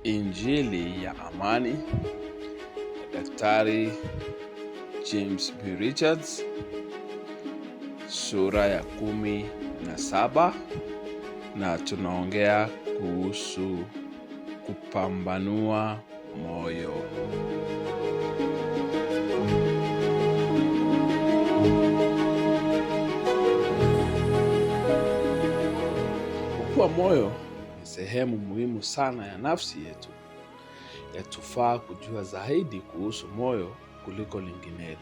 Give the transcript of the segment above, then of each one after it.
Injili ya Amani, Daktari James B. Richards, sura ya 17, na tunaongea kuhusu kupambanua moyo. Kwa moyo ni sehemu muhimu sana ya nafsi yetu. Yatufaa kujua zaidi kuhusu moyo kuliko linginelo.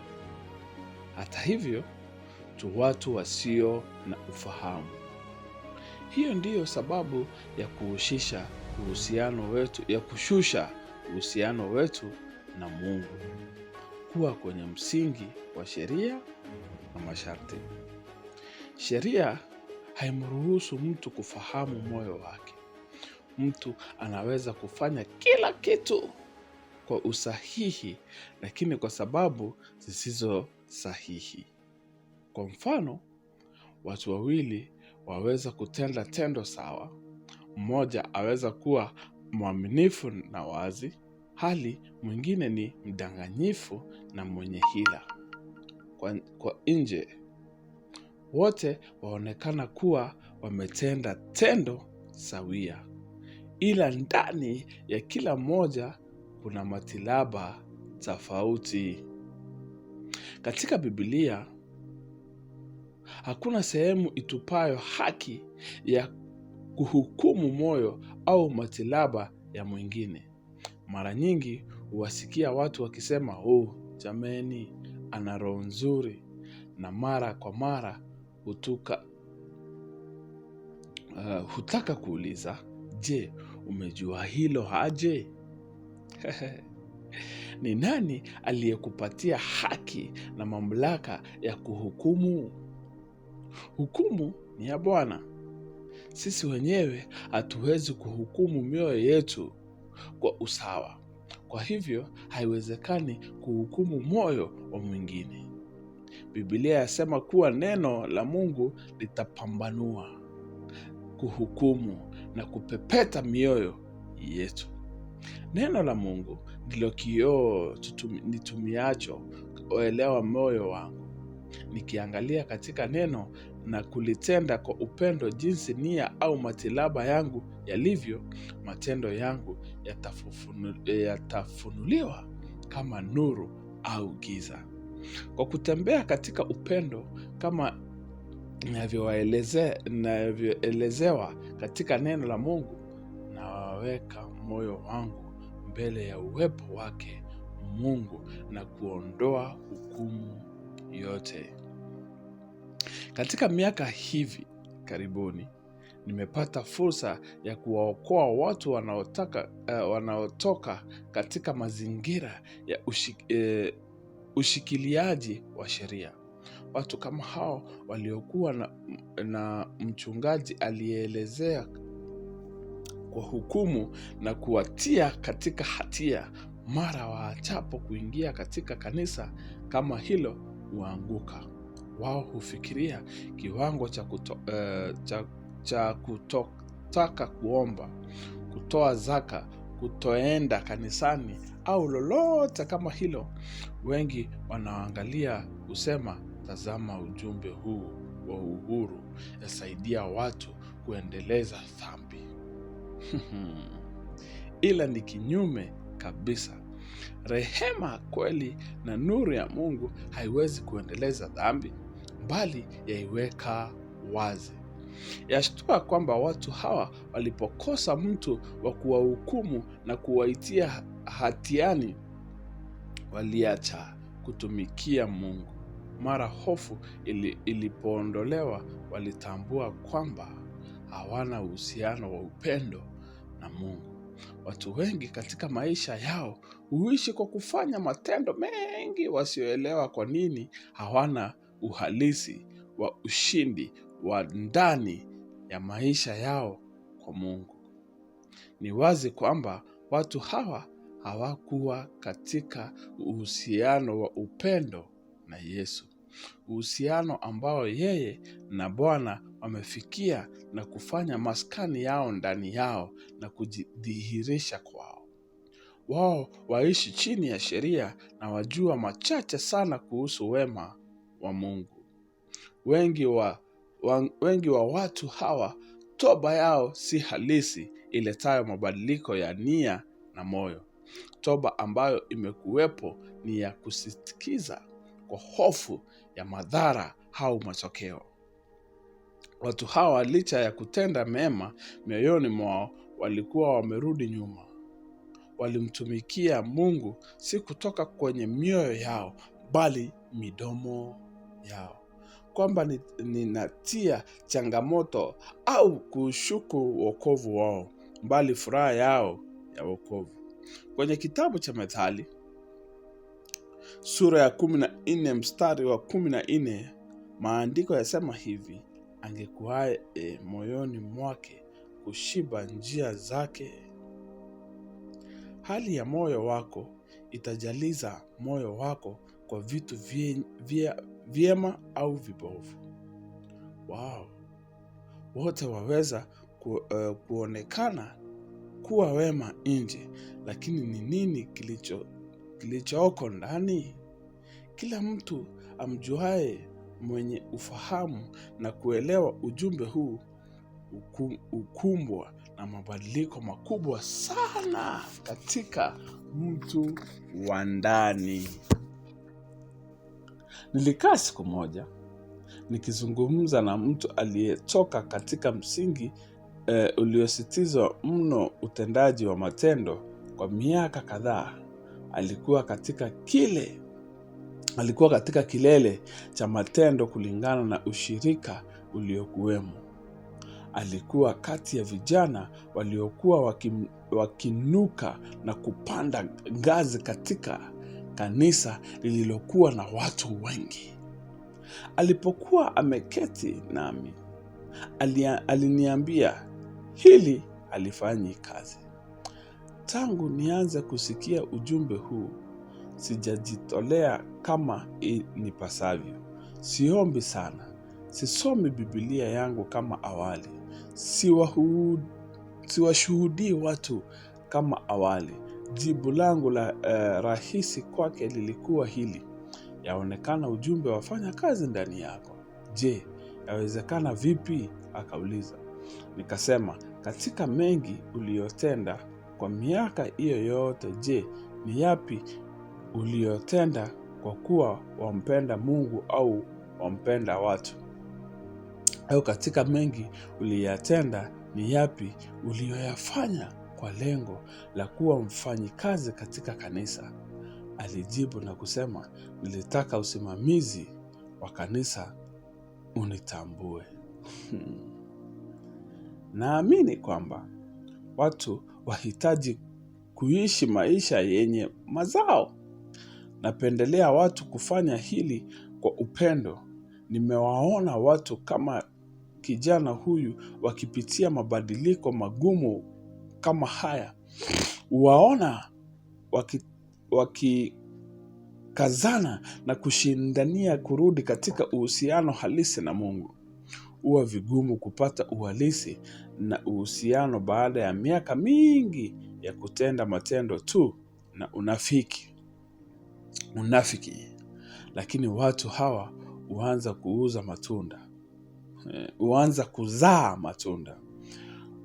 Hata hivyo, tu watu wasio na ufahamu. Hiyo ndiyo sababu ya kushusha uhusiano wetu na Mungu kuwa kwenye msingi wa sheria na masharti. Sheria haimruhusu mtu kufahamu moyo wake. Mtu anaweza kufanya kila kitu kwa usahihi, lakini kwa sababu zisizo sahihi. Kwa mfano, watu wawili waweza kutenda tendo sawa. Mmoja aweza kuwa mwaminifu na wazi, hali mwingine ni mdanganyifu na mwenye hila. Kwa nje, wote waonekana kuwa wametenda tendo sawia, ila ndani ya kila mmoja kuna matilaba tofauti. Katika Biblia, hakuna sehemu itupayo haki ya kuhukumu moyo au matilaba ya mwingine. Mara nyingi huwasikia watu wakisema, jameni, ana roho nzuri, na mara kwa mara hutaka kuuliza, je, umejua hilo aje? Ni nani aliyekupatia haki na mamlaka ya kuhukumu? Hukumu ni ya Bwana. Sisi wenyewe hatuwezi kuhukumu mioyo yetu kwa usawa. Kwa hivyo, haiwezekani kuhukumu moyo wa mwingine. Biblia yasema kuwa neno la Mungu litapambanua, kuhukumu na kupepeta mioyo yetu. Neno la Mungu ndilo kioo nitumiacho kuelewa moyo wangu. Nikiangalia katika neno na kulitenda kwa upendo jinsi nia au matilaba yangu yalivyo, matendo yangu yatafunuliwa kama nuru au giza. Kwa kutembea katika upendo kama inavyoelezewa katika neno la Mungu, naweka moyo wangu mbele ya uwepo wake Mungu na kuondoa hukumu yote. Katika miaka hivi karibuni, nimepata fursa ya kuwaokoa watu wanaotoka katika mazingira ya ushikiliaji wa sheria. Watu kama hao waliokuwa na mchungaji aliyeelezea kwa hukumu na kuwatia katika hatia, mara waachapo kuingia katika kanisa kama hilo huanguka. Wao hufikiria kiwango cha kutotaka kuomba, kutoa zaka, kutoenda kanisani au lolote kama hilo. Wengi wanaangalia kusema, tazama ujumbe huu wa uhuru yasaidia watu kuendeleza dhambi. Ila ni kinyume kabisa. Rehema, kweli na nuru ya Mungu haiwezi kuendeleza dhambi, bali yaiweka wazi. Yashtua kwamba watu hawa walipokosa mtu wa kuwahukumu na kuwaitia hatiani, waliacha kutumikia Mungu. Mara hofu ilipoondolewa, walitambua kwamba hawana uhusiano wa upendo na Mungu. Watu wengi katika maisha yao huishi kwa kufanya matendo mengi wasioelewa kwa nini hawana uhalisi wa ushindi wa ndani ya maisha yao kwa Mungu. Ni wazi kwamba watu hawa hawakuwa katika uhusiano wa upendo na Yesu. uhusiano ambao yeye na Bwana wamefikia na kufanya maskani yao ndani yao na kujidhihirisha kwao. Wao waishi chini ya sheria na wajua machache sana kuhusu wema wa Mungu. Wengi wa watu hawa, toba yao si halisi iletayo mabadiliko ya nia na moyo. Toba ambayo imekuwepo ni ya kusitikiza kwa hofu ya madhara au matokeo. Watu hawa licha ya kutenda mema mioyoni mwao walikuwa wamerudi nyuma. Walimtumikia Mungu si kutoka kwenye mioyo yao bali midomo yao. Kwamba ninatia changamoto au kushuku wokovu wao, bali furaha yao ya wokovu. Kwenye kitabu cha Methali sura ya 14 mstari wa 14, maandiko yasema hivi: angekuwae moyoni mwake kushiba njia zake. Hali ya moyo wako itajaliza moyo wako kwa vitu vyema au vibovu. Wow. Wote waweza kuonekana kuwa wema nje, lakini ni nini kilichooko ndani? Kila mtu amjuaye mwenye ufahamu na kuelewa ujumbe huu ukumbwa na mabadiliko makubwa sana katika mtu wa ndani. Nilikaa siku moja nikizungumza na mtu aliyetoka katika msingi uliositizwa mno utendaji wa matendo kwa miaka kadhaa. Alikuwa katika kilele cha matendo kulingana na ushirika uliokuwemo. Alikuwa kati ya vijana waliokuwa wakinuka na kupanda ngazi katika kanisa lililokuwa na watu wengi. Alipokuwa ameketi nami, aliniambia hili alifanyi kazi. Tangu nianze kusikia ujumbe huu, sijajitolea kama nipasavyo. Siombi sana. Sisomi Biblia yangu kama awali. Siwashuhudii watu kama awali. Jibu langu la rahisi kwake lilikuwa hili: yaonekana ujumbe wafanya kazi ndani yako. Je, yawezekana vipi? Akauliza. Nikasema, katika mengi uliyotenda kwa miaka hiyo yote, je, ni yapi uliyotenda kwa kuwa wampenda Mungu au wampenda watu? Au katika mengi uliyotenda, ni yapi uliyoyafanya kwa lengo la kuwa mfanyikazi katika kanisa? Alijibu na kusema, nilitaka usimamizi wa kanisa unitambue. Naamini kwamba watu wahitaji kuishi maisha yenye mazao. Napendelea watu kufanya hili kwa upendo. Nimewaona watu kama kijana huyu wakipitia mabadiliko magumu kama haya. Waona wakikazana na kushindania kurudi katika uhusiano halisi na Mungu. Huwa vigumu kupata uhalisi na uhusiano baada ya miaka mingi ya kutenda matendo tu na unafiki. Lakini watu hawa huanza kuzaa matunda.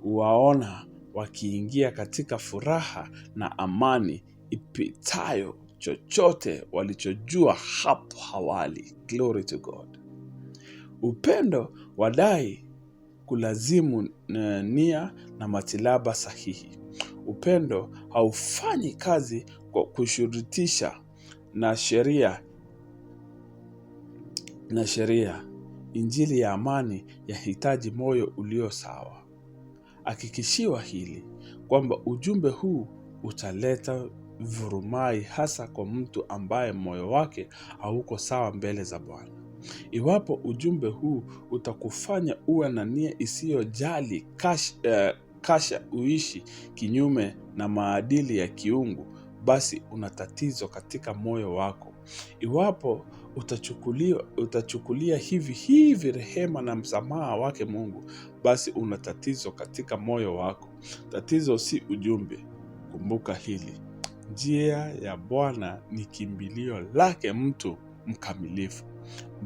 Waona wakiingia katika furaha na amani ipitayo chochote walichojua hapo awali. Glory to God. Upendo wadai kulazimu nia na matilaba sahihi. Upendo haufanyi kazi kwa kushurutisha na sheria. Injili ya amani yahitaji moyo ulio sawa. Hakikishiwa hili kwamba ujumbe huu utaleta vurumai, hasa kwa mtu ambaye moyo wake hauko sawa mbele za Bwana. Iwapo ujumbe huu utakufanya uwe na nia isiyojali kasha uishi kinyume na maadili ya kiungu, basi una tatizo katika moyo wako. Iwapo utachukulia hivi rehema na msamaha wake Mungu, basi una tatizo katika moyo wako. Tatizo si ujumbe. Kumbuka hili: njia ya Bwana ni kimbilio lake mtu mkamilifu,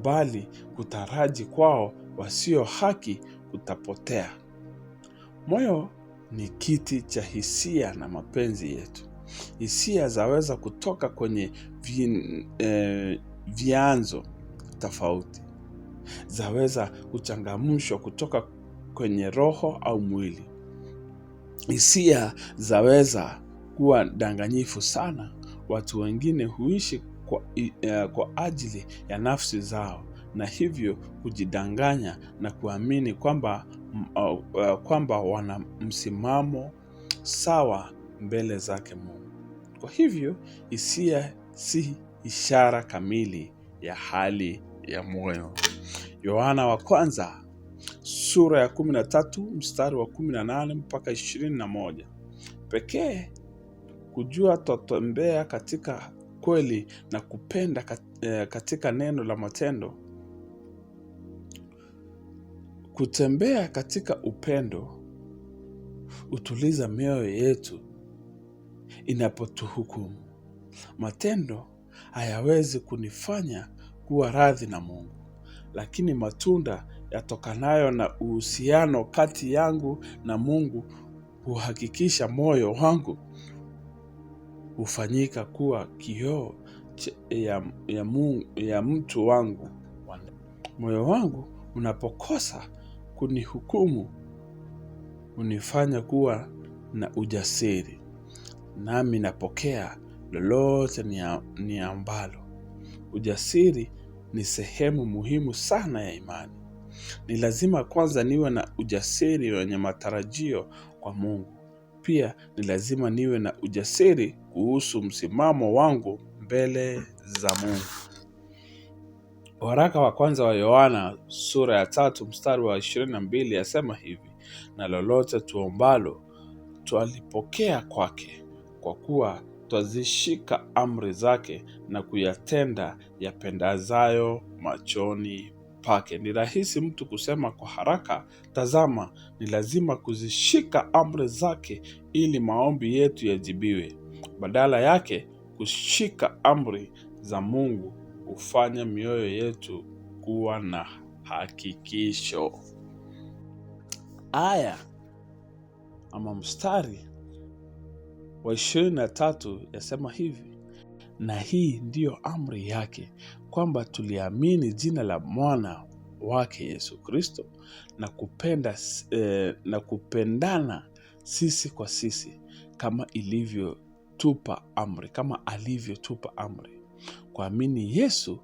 bali kutaraji kwao wasio haki kutapotea. Moyo ni kiti cha hisia na mapenzi yetu. Hisia zaweza kutoka kwenye vyanzo tofauti. Zaweza kuchangamshwa kutoka kwenye roho au mwili. Hisia zaweza kuwa danganyifu sana. Watu wengine huishi kwa ajili ya nafsi zao, na hivyo kujidanganya na kuamini kwamba wana msimamo sawa mbele zake Mungu. Kwa hivyo hisia si ishara kamili ya hali ya moyo. Yohana wa kwanza sura ya 13 mstari wa 18 mpaka 21. Pekee kujua tutembea katika kweli na kupenda katika neno la matendo. Kutembea katika upendo utuliza mioyo yetu inapotuhukumu. Matendo hayawezi kunifanya kuwa radhi na Mungu, lakini matunda yatokanayo na uhusiano kati yangu na Mungu huhakikisha moyo wangu hufanyika kuwa kioo ya mtu wangu. Moyo wangu unapokosa kunihukumu hunifanya kuwa na ujasiri, nami napokea lolote niambalo. Ujasiri ni sehemu muhimu sana ya imani. Ni lazima kwanza niwe na ujasiri wenye matarajio kwa Mungu. Pia ni lazima niwe na ujasiri kuhusu msimamo wangu mbele za Mungu. Waraka wa kwanza wa Yohana sura ya 3 mstari wa 22 yasema hivi: na lolote tuombalo twalipokea kwake, kwa kuwa twazishika amri zake na kuyatenda yapendazayo machoni pake. Ni rahisi mtu kusema kwa haraka, tazama, ni lazima kuzishika amri zake ili maombi yetu yajibiwe. Badala yake, kushika amri za Mungu hufanya mioyo yetu kuwa na hakikisho. Aya ama mstari wa 23 yasema hivi: na hii ndiyo amri yake, kwamba tuliamini jina la mwana wake Yesu Kristo na kupendana sisi kwa sisi kama alivyotupa amri. Kuamini Yesu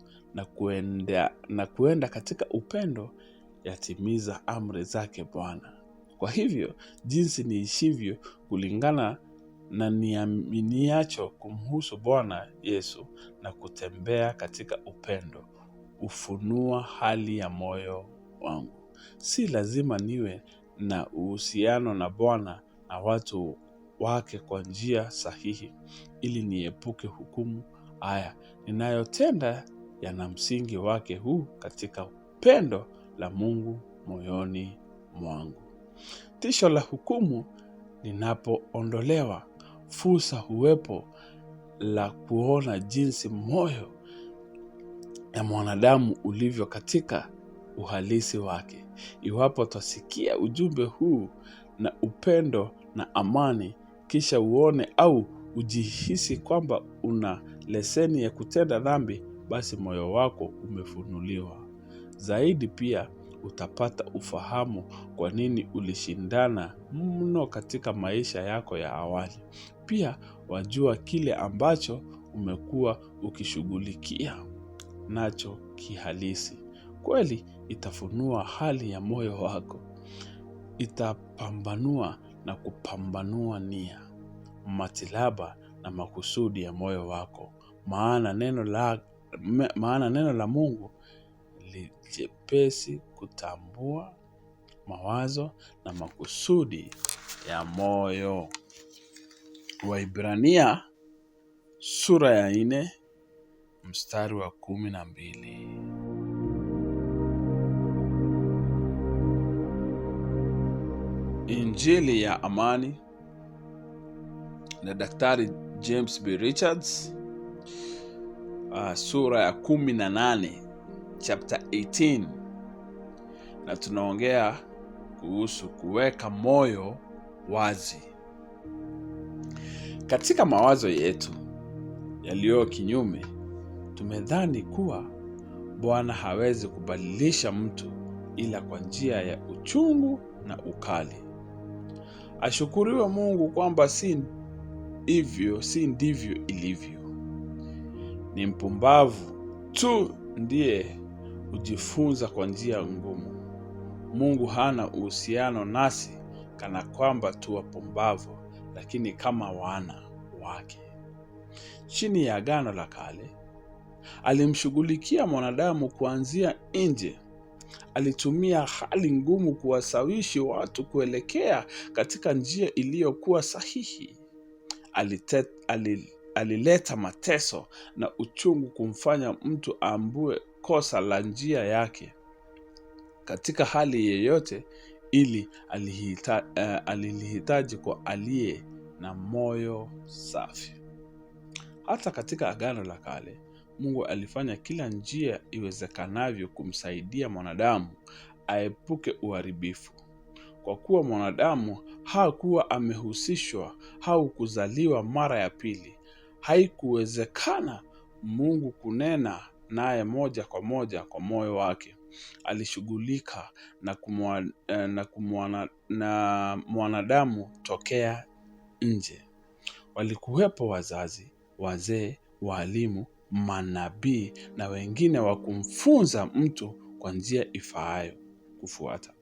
na kuenda katika upendo yatimiza amri zake Bwana. Kwa hivyo jinsi niishivyo kulingana na niaminiacho kumhusu Bwana Yesu na kutembea katika upendo ufunua hali ya moyo wangu. Si lazima niwe na uhusiano na Bwana na watu wake kwa njia sahihi ili niepuke hukumu. Haya ninayotenda yana msingi wake huu katika upendo la Mungu moyoni mwangu. Tisho la hukumu linapoondolewa, fursa huwepo la kuona jinsi moyo ya mwanadamu ulivyo katika uhalisi wake. Iwapo twasikia ujumbe huu na upendo na amani, kisha uone au ujihisi kwamba una leseni ya kutenda dhambi, basi moyo wako umefunuliwa. Zaidi pia utapata ufahamu kwa nini ulishindana mno katika maisha yako ya awali. Pia wajua kile ambacho umekuwa ukishughulikia nacho kihalisi. Kweli itafunua hali ya moyo wako. Itapambanua na kupambanua nia, matilaba na makusudi ya moyo wako. Maana neno la Mungu li jepesi kutambua mawazo na makusudi ya moyo. Waibrania sura ya 4 mstari wa 12. Injili ya Amani na Daktari James B. Richards, sura ya 18, chapter 18, na tunaongea kuhusu kuweka moyo wazi. Katika mawazo yetu yaliyo kinyume, tumedhani kuwa Bwana hawezi kubadilisha mtu ila kwa njia ya uchungu na ukali. Ashukuriwe Mungu kwamba si ndivyo ilivyo. Ni mpumbavu tu ndiye hujifunza kwa njia ngumu. Mungu hana uhusiano nasi kana kwamba tu wapumbavu, lakini kama wana wake. Chini ya Agano la Kale, alimshughulikia mwanadamu kuanzia nje. Alitumia hali ngumu kuwasawishi watu kuelekea katika njia iliyokuwa sahihi. Alileta mateso na uchungu kumfanya mtu aambue kosa la njia yake. Katika hali yeyote ili alilihitaji kwa aliye na moyo safi. Hata katika Agano la Kale, Mungu alifanya kila njia iwezekanavyo kumsaidia mwanadamu aepuke uharibifu. Kwa kuwa mwanadamu hakuwa amehusishwa au kuzaliwa mara ya pili, haikuwezekana Mungu kunena naye moja kwa moja kwa moyo wake. Alishughulika na mwanadamu tokea nje. Walikuwepo wazazi, wazee, walimu, manabii na wengine wa kumfunza mtu kwa njia ifaayo kufuata.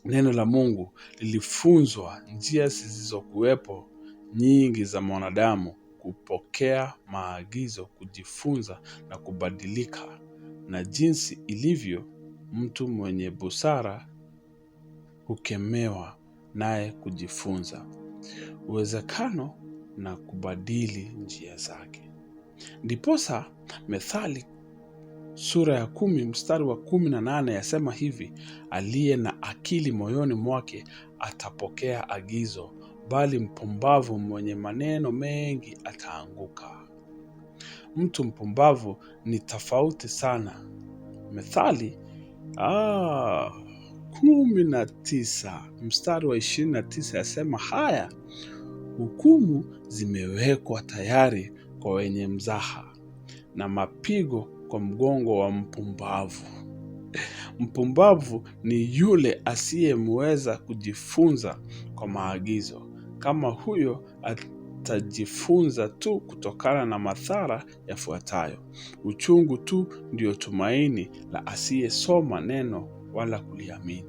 Neno la Mungu lilifunzwa njia zisizokuwepo nyingi za mwanadamu kupokea maagizo, kujifunza na kubadilika. Na jinsi ilivyo, mtu mwenye busara hukemewa naye kujifunza uwezekano na kubadili njia zake. Ndiposa Methali sura ya 10 mstari wa 18 yasema hivi: aliye na akili moyoni mwake atapokea agizo, bali mpumbavu mwenye maneno mengi ataanguka. Mtu mpumbavu ni tofauti sana. Methali 19 mstari wa 29 yasema haya: hukumu zimewekwa tayari kwa wenye mzaha, na mapigo kwa mgongo wa mpumbavu. Mpumbavu ni yule asiyemweza kujifunza kwa maagizo. Kama huyo atajifunza tu kutokana na madhara yafuatayo. Uchungu tu ndio tumaini la asiyesoma neno wala kuliamini.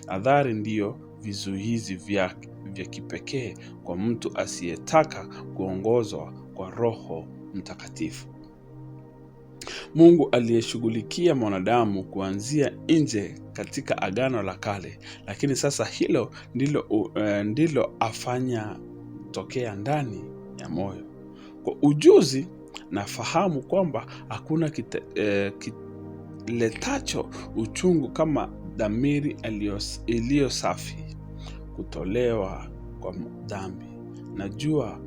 Adhari ndiyo vizuizi vya kipekee kwa mtu asiyetaka kuongozwa kwa Roho Mtakatifu. Mungu aliyeshughulikia mwanadamu kuanzia nje katika Agano la Kale, lakini sasa hilo ndilo afanya tokea ndani ya moyo. Kwa ujuzi nafahamu kwamba hakuna kiletacho uchungu kama dhamiri iliyo safi, kutolewa kwa dhambi. Najua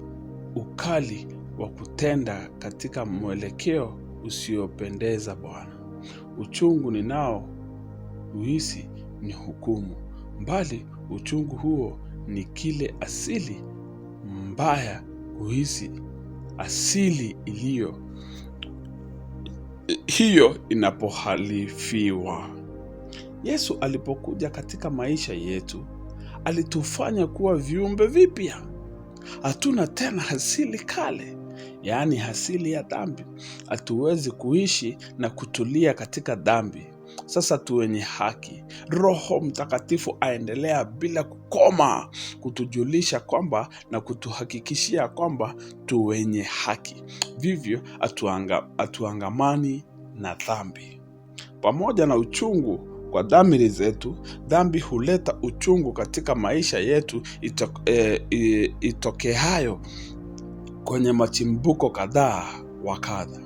ukali wa kutenda katika mwelekeo usiopendeza Bwana. Uchungu ninao uhisi ni hukumu, bali uchungu huo ni kile asili mbaya kuhisi asili hiyo inapohalifiwa. Yesu alipokuja katika maisha yetu, alitufanya kuwa viumbe vipya. Hatuna tena asili kale, yaani asili ya dhambi. Hatuwezi kuishi na kutulia katika dhambi. Sasa tu wenye haki. Roho Mtakatifu aendelea bila kukoma kutujulisha kwamba na kutuhakikishia kwamba tu wenye haki. Vivyo hatuangamani na dhambi. Pamoja na uchungu kwa dhamiri zetu, dhambi huleta uchungu katika maisha yetu itokeayo kwenye machimbuko kadhaa wa kadha.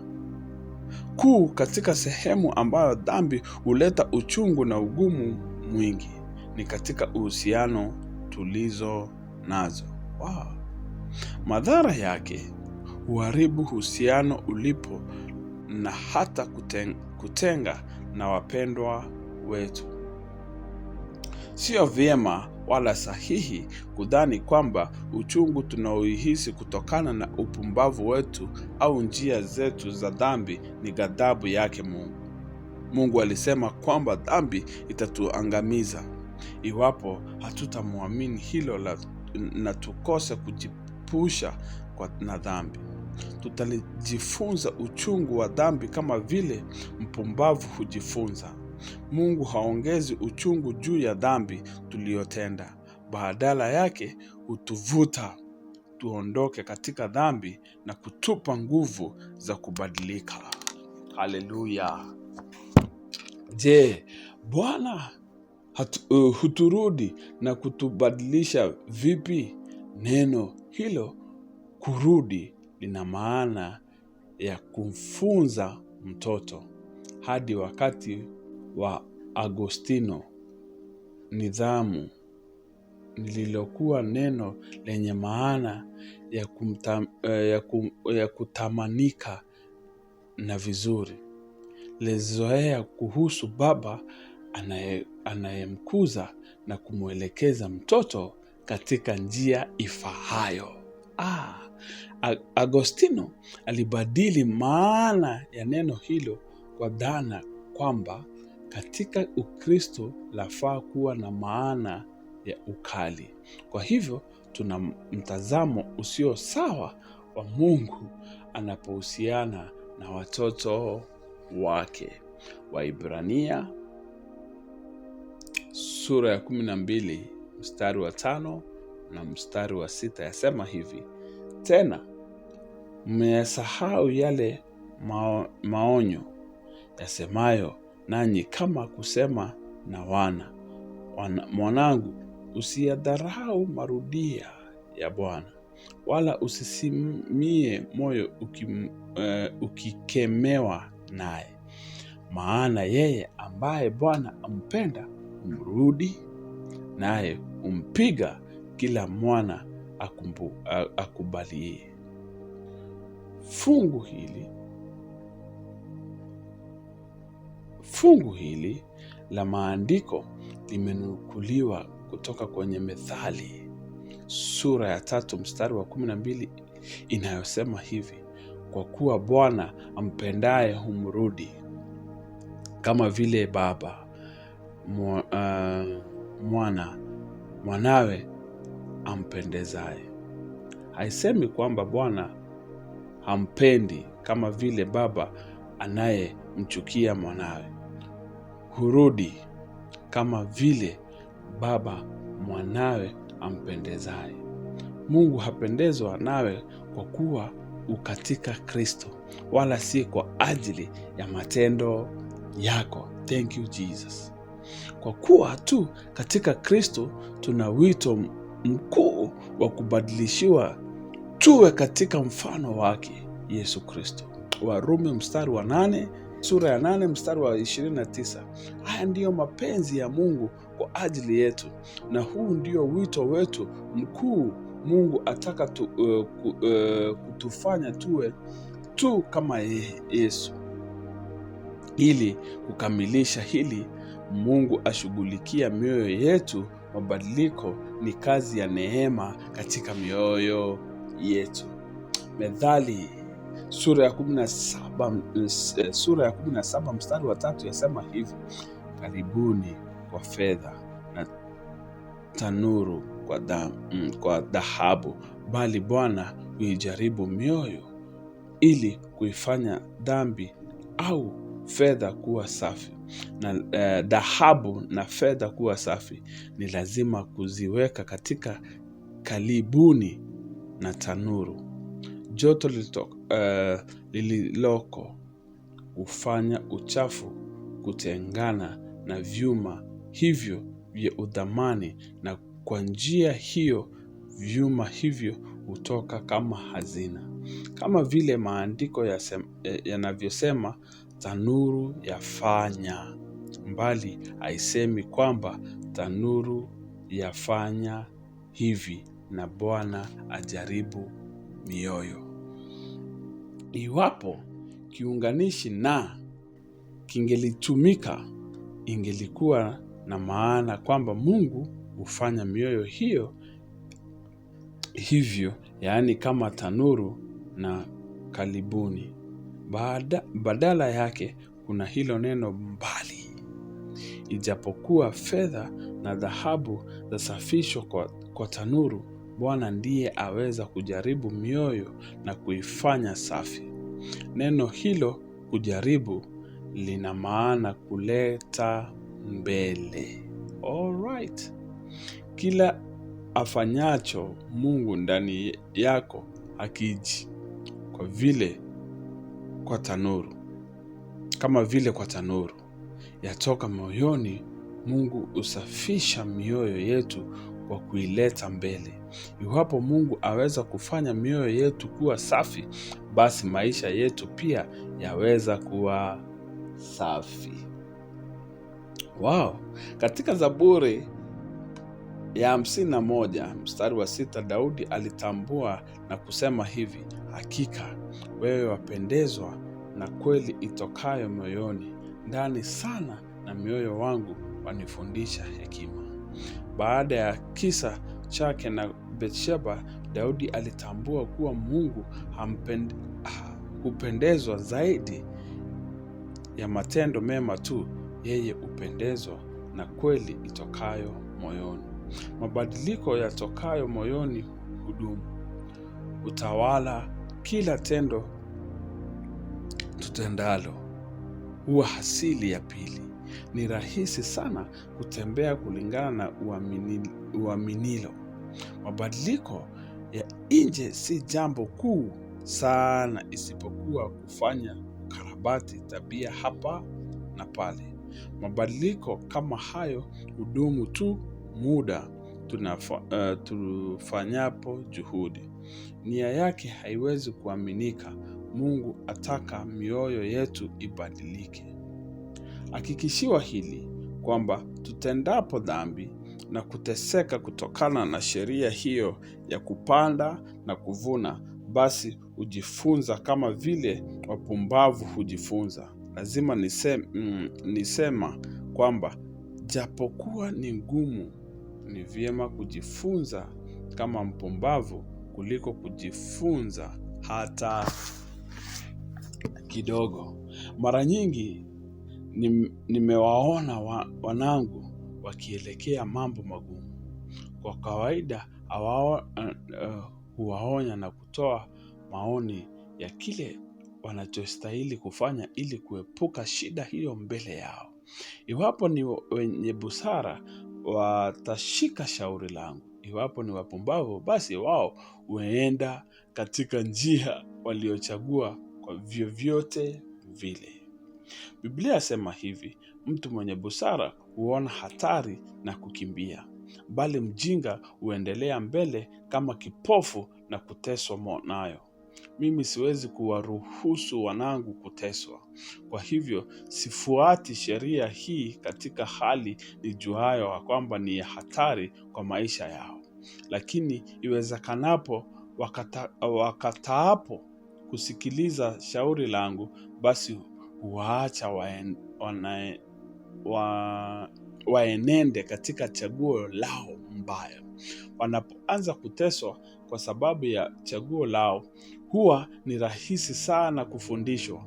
Kuu katika sehemu ambayo dhambi huleta uchungu na ugumu mwingi ni katika uhusiano tulizo nazo. Madhara yake huharibu uhusiano ulipo na hata kutenga na wapendwa wetu. Sio vyema wala sahihi kudhani kwamba uchungu tunaohisi kutokana na upumbavu wetu au njia zetu za dhambi ni ghadhabu yake Mungu. Mungu alisema kwamba dhambi itatuangamiza iwapo hatutamwamini hilo na tukose kujipusha na dhambi. Tutajifunza uchungu wa dhambi kama vile mpumbavu hujifunza. Mungu haongezi uchungu juu ya dhambi tuliyotenda. Badala yake hutuvuta tuondoke katika dhambi na kutupa nguvu za kubadilika. Haleluya. Je, Bwana huturudi na kutubadilisha vipi? Neno hilo kurudi lina maana ya kumfunza mtoto. Hadi wakati wa Agostino, nidhamu lililokuwa neno lenye maana ya kutamanika na vizuri. Lizoea kuhusu baba anayemkuza na kumwelekeza mtoto katika njia ifahayo. Agostino alibadili maana ya neno hilo kwa dhana kwamba katika Ukristo lafaa kuwa na maana ya ukali. Kwa hivyo tuna mtazamo usio sawa wa Mungu anapohusiana na watoto wake. Waibrania sura ya 12 mstari wa 5 na mstari wa 6 yasema hivi: tena mmeyasahau yale maonyo yasemayo nanyi kama kusema na mwanangu, usiyadharau marudia ya Bwana, wala usisimie moyo ukikemewa naye. Maana yeye ambaye Bwana ampenda humrudi, naye humpiga kila mwana akubalie. Fungu hili la maandiko limenukuliwa kutoka kwenye Methali sura ya 3 mstari wa 12 inayosema hivi: kwa kuwa Bwana ampendaye humrudi, kama vile baba mwanawe ampendezaye. Haisemi kwamba Bwana hampendi kama vile baba anayemchukia mwanawe. Hurudi kama vile baba mwanawe ampendezaye. Mungu hapendezwa nawe kwa kuwa ukatika Kristo, wala si kwa ajili ya matendo yako. Thank you Jesus. Kwa kuwa tu katika Kristo tuna wito mkuu wa kubadilishiwa tuwe katika mfano wake Yesu Kristo. Warumi mstari wa 8, sura ya 8 mstari wa 29. Haya ndiyo mapenzi ya Mungu kwa ajili yetu, na huu ndio wito wetu mkuu. Mungu ataka kutufanya tuwe tu kama Yesu. Ili kukamilisha hili, Mungu ashughulikia mioyo yetu. Mabadiliko ni kazi ya neema katika mioyo yetu. Methali sura ya 17 mstari wa 3 yasema hivi: karibuni kwa fedha na tanuru kwa dhahabu, bali Bwana huijaribu mioyo ili kuifanya dhambi au fedha kuwa safi. Na dhahabu na fedha kuwa safi ni lazima kuziweka katika kalibuni na tanuru. Joto lililoko hufanya uchafu kutengana na vyuma hivyo vya udhamani, na kwa njia hiyo vyuma hivyo hutoka kama hazina. Kama vile maandiko yanavyosema, tanuru yafanya, mbali haisemi kwamba tanuru yafanya hivi na Bwana ajaribu mioyo. Iwapo kiunganishi na kingelitumika, ingelikuwa na maana kwamba Mungu hufanya mioyo hiyo hivyo, yaani kama tanuru na kalibuni. Badala yake kuna hilo neno mbali. Ijapokuwa fedha na dhahabu zasafishwa kwa tanuru, Bwana ndiye aweza kujaribu mioyo na kuifanya safi. Neno hilo kujaribu lina maana kuleta mbele. Alright. Kila afanyacho Mungu ndani yako hakiji kama vile kwa tanuru yatoka moyoni. Mungu husafisha mioyo yetu kwa kuileta mbele. Iwapo Mungu aweza kufanya mioyo yetu kuwa safi, basi maisha yetu pia yaweza kuwa safi. Wow. Katika Zaburi ya 51 mstari wa 6, Daudi alitambua na kusema hivi: hakika wewe wapendezwa na kweli itokayo moyoni, ndani sana na mioyo wangu wanifundisha hekima. Baada ya kisa chake na Bathsheba, Daudi alitambua kuwa Mungu hupendezwa zaidi ya matendo mema tu, yeye hupendezwa na kweli itokayo moyoni. Mabadiliko yatokayo moyoni hudumu, utawala kila tendo tutendalo. Huwa asili ya pili. Ni rahisi sana kutembea kulingana na uaminilo. Mabadiliko ya nje si jambo kuu sana, isipokuwa kufanya karabati tabia hapa na pale. Mabadiliko kama hayo hudumu tu muda tufanyapo juhudi. Nia yake haiwezi kuaminika. Mungu ataka mioyo yetu ibadilike. Hakikishiwa hili kwamba tutendapo dhambi na kuteseka kutokana na sheria hiyo ya kupanda na kuvuna, basi hujifunza kama vile wapumbavu hujifunza. Lazima nisema kwamba japokuwa ni ngumu, ni vyema kujifunza kama mpumbavu kuliko kujifunza hata kidogo. Mara nyingi nimewaona wanangu wakielekea mambo magumu. Kwa kawaida huwaonya na kutoa maoni ya kile wanachostahili kufanya ili kuepuka shida hiyo mbele yao. Iwapo ni wenye busara, watashika shauri langu. Iwapo ni wapumbavu, basi wao huenda katika njia waliochagua kwa vyovyote vile. Biblia yasema hivi: mtu mwenye busara huona hatari na kukimbia, bali mjinga huendelea mbele kama kipofu na kuteswa nayo. Mimi siwezi kuwaruhusu wanangu kuteswa. Kwa hivyo sifuati sheria hii katika hali nijuayo kwamba ni hatari kwa maisha yao. Lakini iwezekanapo wakataapo kusikiliza shauri langu, basi huwaacha waenende katika chaguo lao mbaya. Wanapoanza kuteswa kwa sababu ya chaguo lao, huwa ni rahisi sana kufundishwa.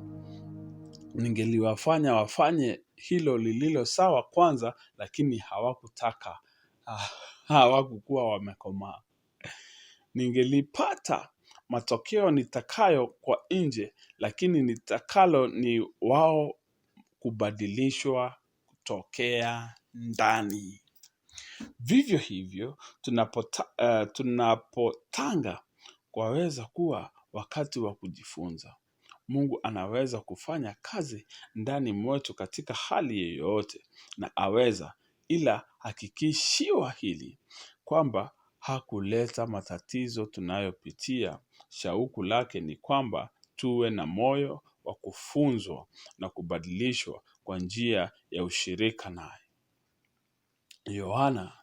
Ningeliwafanya wafanye hilo lililo sawa kwanza, lakini hawakutaka. Hawakukuwa wamekomaa. Ningelipata matokeo nitakayo kwa nje, lakini nitakalo ni wao kubadilishwa kutokea ndani. Vivyo hivyo, tunapotanga kwaweza kuwa wakati wa kujifunza. Mungu anaweza kufanya kazi ndani mwetu katika hali yoyote, na aweza, ila hakikishiwa hili kwamba hakuleta matatizo tunayopitia. Shauku lake ni kwamba tuwe na moyo wa kufunzwa na kubadilishwa kwa njia ya ushirika naye. Yohana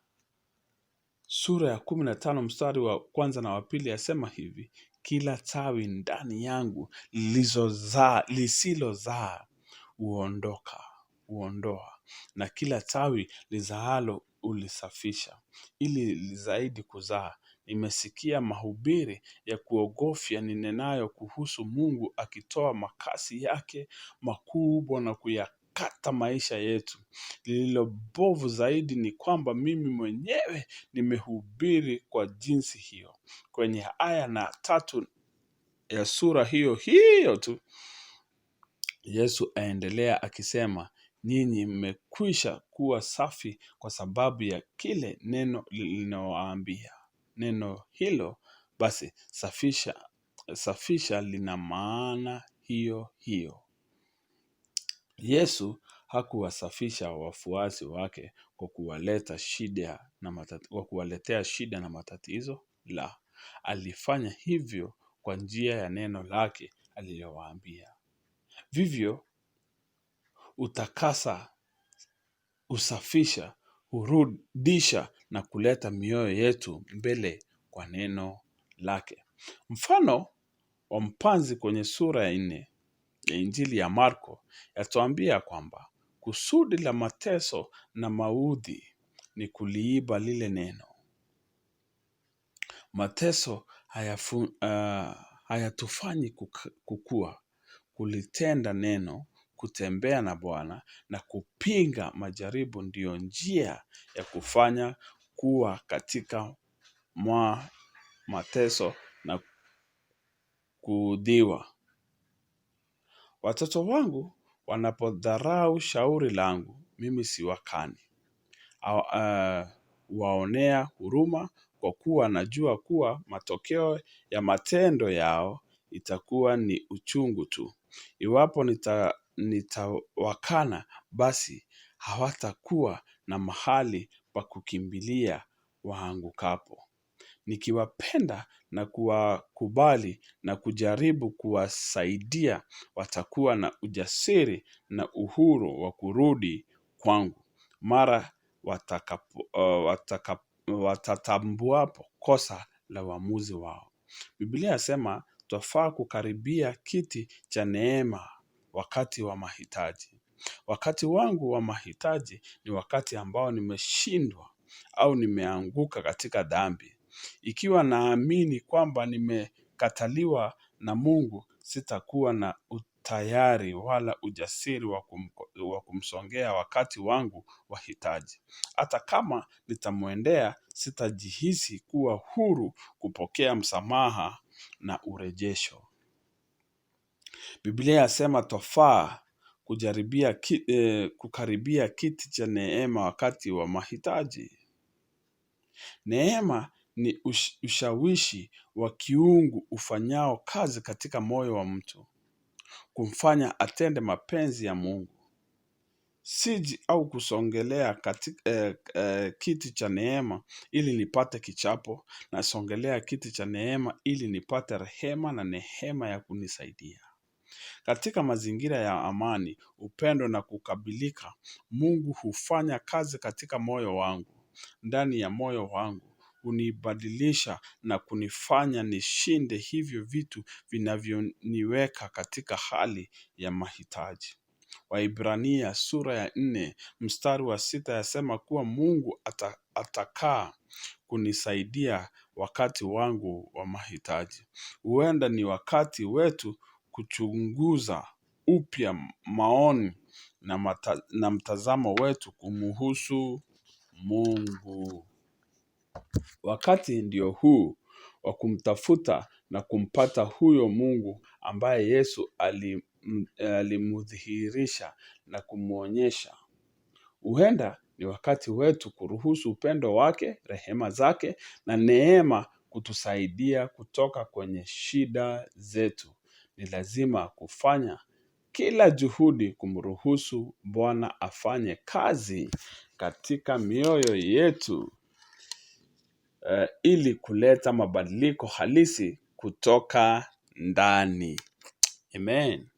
sura ya 15 mstari wa 1 na wa 2 yasema hivi: kila tawi ndani yangu lisilozaa huondoa, na kila tawi lizaalo ulisafisha, ili lizaidi kuzaa. Nimesikia mahubiri ya kuogofya ninenayo kuhusu Mungu akitoa makasi yake makubwa na kuyakata maisha yetu. Lililo bovu zaidi ni kwamba mimi mwenyewe nimehubiri kwa jinsi hiyo. Kwenye aya na 3 ya sura hiyo tu, Yesu aendelea akisema, nyinyi mmekwisha kuwa safi kwa sababu ya kile neno linawaambia. Neno hilo basi safisha lina maana hiyo hiyo. Yesu hakuwasafisha wafuasi wake kwa kuwaletea shida na matatizo. La, alifanya hivyo kwa njia ya neno lake alilowaambia. Vivyo utakasa, usafisha, hurudisha na kuleta mioyo yetu mbele kwa neno lake. Mfano wa mpanzi kwenye sura ya 4 ya Injili ya Marko yatuambia kwamba kusudi la mateso na maudhi ni kuliiba lile neno. Mateso hayatufanyi kukua. Kulitenda neno, kutembea na Bwana na kupinga majaribu ndiyo njia ya kufanya kuwa katika mateso na kuudhiwa. Watoto wangu wanapodharau shauri langu, mimi siwakani. Waonea huruma kwa kuwa najua kuwa matokeo ya matendo yao itakuwa ni uchungu tu. Iwapo nitawakana, basi hawatakuwa na mahali pa kukimbilia waangukapo. Nikiwapenda na kuwakubali na kujaribu kuwasaidia, watakuwa na ujasiri na uhuru wa kurudi kwangu mara watatambuapo kosa la uamuzi wao. Biblia yasema twafaa kukaribia kiti cha neema wakati wa mahitaji. Wakati wangu wa mahitaji ni wakati ambao nimeshindwa au nimeanguka katika dhambi. Ikiwa naamini kwamba nimekataliwa na Mungu, sitakuwa na utayari wala ujasiri wa kumsongea wakati wangu wa hitaji. Hata kama nitamwendea, sitajihisi kuwa huru kupokea msamaha na urejesho. Biblia yasema twafaa kukaribia kiti cha neema wakati wa mahitaji. Neema ni ushawishi wa kiungu ufanyao kazi katika moyo wa mtu, kumfanya atende mapenzi ya Mungu. Siji au kusongelea kiti cha neema ili nipate kichapo, na songelea kiti cha neema ili nipate rehema na neema ya kunisaidia. Katika mazingira ya amani, upendo na kukabilika, Mungu hufanya kazi katika moyo wangu. Ndani ya moyo wangu hunibadilisha na kunifanya nishinde hivyo vitu vinavyoniweka katika hali ya mahitaji. Waibrania sura ya 4 mstari wa 6 yasema kuwa Mungu atakaa kunisaidia wakati wangu wa mahitaji. Huenda ni wakati wetu kuchunguza upya maoni na mtazamo wetu kumhusu Mungu. Wakati ndio huu wa kumtafuta na kumpata huyo Mungu ambaye Yesu alimudhihirisha na kumuonyesha. Huenda ni wakati wetu kuruhusu upendo wake, rehema zake na neema kutusaidia kutoka kwenye shida zetu. Ni lazima kufanya kila juhudi kumruhusu Bwana afanye kazi katika mioyo yetu. ili kuleta mabadiliko halisi kutoka ndani. Amen.